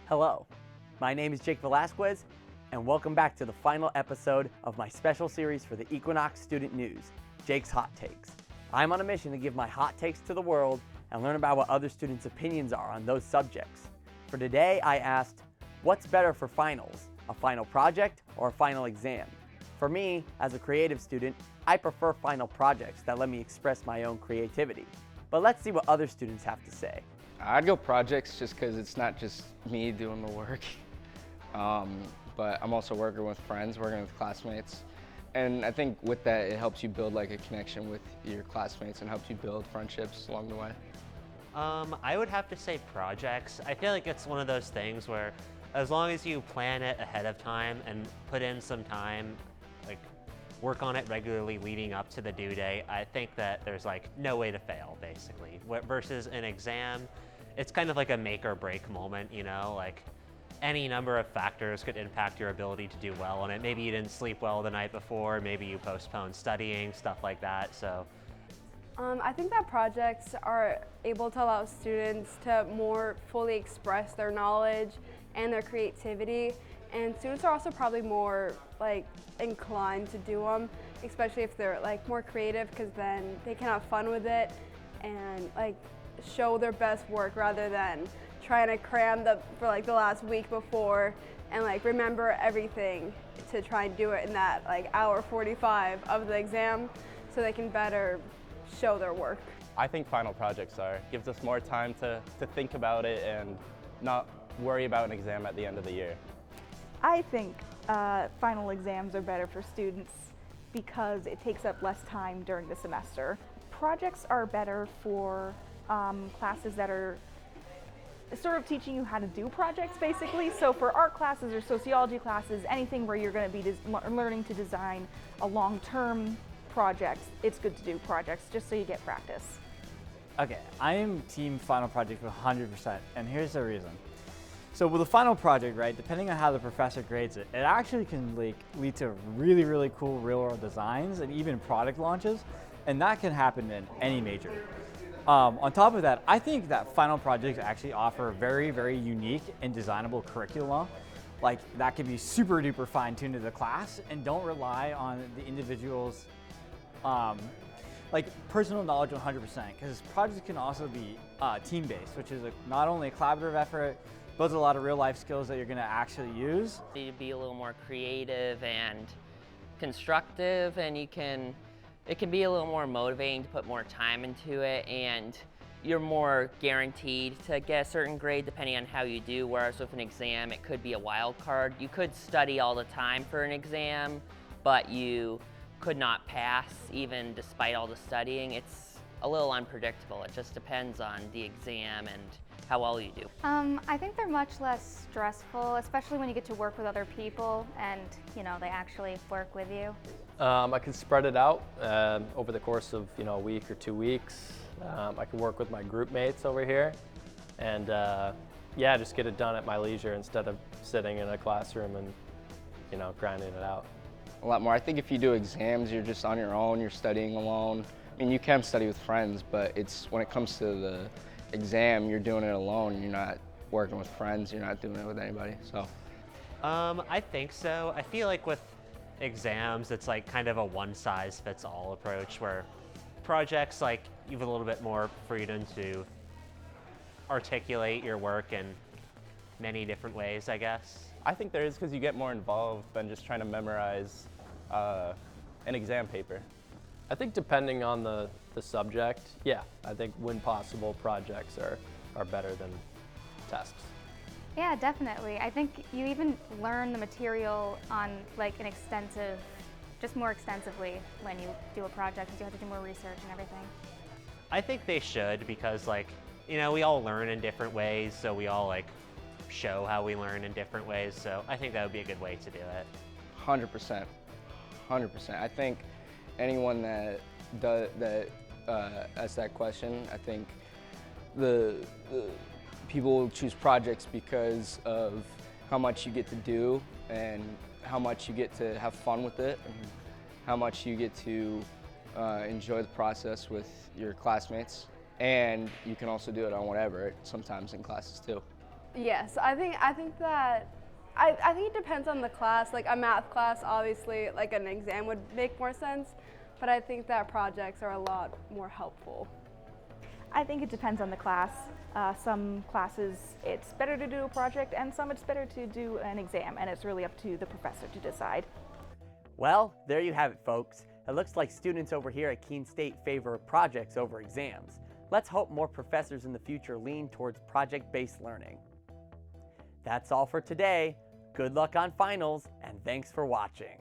Hello, my name is Jake Velazquez, and welcome back to the final episode of my special series for the Equinox Student News, Jake's Hot Takes. I'm on a mission to give my hot takes to the world and learn about what other students' opinions are on those subjects. For today, I asked, what's better for finals, a final project or a final exam? For me, as a creative student, I prefer final projects that let me express my own creativity. But let's see what other students have to say. I'd go projects just because it's not just me doing the work, but I'm also working with friends, working with classmates. And I think with that, it helps you build like a connection with your classmates and helps you build friendships along the way. I would have to say projects. I feel like it's one of those things where as long as you plan it ahead of time and put in some time, like work on it regularly leading up to the due date, I think that there's like no way to fail basically. Versus an exam, it's kind of like a make or break moment, you know, like any number of factors could impact your ability to do well on it. Maybe you didn't sleep well the night before, maybe you postponed studying, stuff like that. So I think that projects are able to allow students to more fully express their knowledge and their creativity, and students are also probably more like inclined to do them, especially if they're like more creative, because then they can have fun with it and like show their best work rather than trying to cram for like the last week before and like remember everything to try and do it in that like hour 45 of the exam so they can better show their work. I think final projects gives us more time to think about it and not worry about an exam at the end of the year. I think final exams are better for students because it takes up less time during the semester. Projects are better for classes that are sort of teaching you how to do projects basically. So for art classes or sociology classes, anything where you're going to be learning to design a long-term project, it's good to do projects just so you get practice. Okay, I am team final project 100%, and here's the reason. So with a final project, right, depending on how the professor grades it, it actually can like lead to really, really cool real-world designs and even product launches, and that can happen in any major. On top of that, I think that final projects actually offer very, very unique and designable curricula. Like that can be super duper fine-tuned to the class and don't rely on the individual's like personal knowledge 100%, because projects can also be team-based, which is not only a collaborative effort, builds a lot of real-life skills that you're going to actually use. To be a little more creative and constructive, and it can be a little more motivating to put more time into it, and you're more guaranteed to get a certain grade depending on how you do, whereas with an exam it could be a wild card. You could study all the time for an exam, but you could not pass even despite all the studying. It's a little unpredictable. It just depends on the exam and how well you do. I think they're much less stressful, especially when you get to work with other people and, you know, they actually work with you. I can spread it out over the course of, you know, a week or 2 weeks. I can work with my group mates over here and yeah, just get it done at my leisure instead of sitting in a classroom and, you know, grinding it out. A lot more. I think if you do exams, you're just on your own, you're studying alone. I mean, you can study with friends, but when it comes to the exam, you're doing it alone. You're not working with friends, you're not doing it with anybody, so. I think so. I feel like with exams, it's like kind of a one-size-fits-all approach, where projects, like, you have a little bit more freedom to articulate your work in many different ways, I guess. I think there is, because you get more involved than just trying to memorize an exam paper. I think depending on the subject, yeah, I think when possible projects are better than tests. Yeah, definitely. I think you even learn the material on like just more extensively when you do a project, because you have to do more research and everything. I think they should, because like, you know, we all learn in different ways, so we all like show how we learn in different ways, so I think that would be a good way to do it. 100%. 100%. I think anyone that asks that question, I think the people will choose projects because of how much you get to do and how much you get to have fun with it and how much you get to enjoy the process with your classmates. And you can also do it on whatever, sometimes in classes too. Yes, I think that I think it depends on the class. Like a math class, obviously, like an exam would make more sense, but I think that projects are a lot more helpful. I think it depends on the class. Some classes it's better to do a project, and some it's better to do an exam, and it's really up to the professor to decide. Well, there you have it, folks. It looks like students over here at Keene State favor projects over exams. Let's hope more professors in the future lean towards project-based learning. That's all for today. Good luck on finals, and thanks for watching.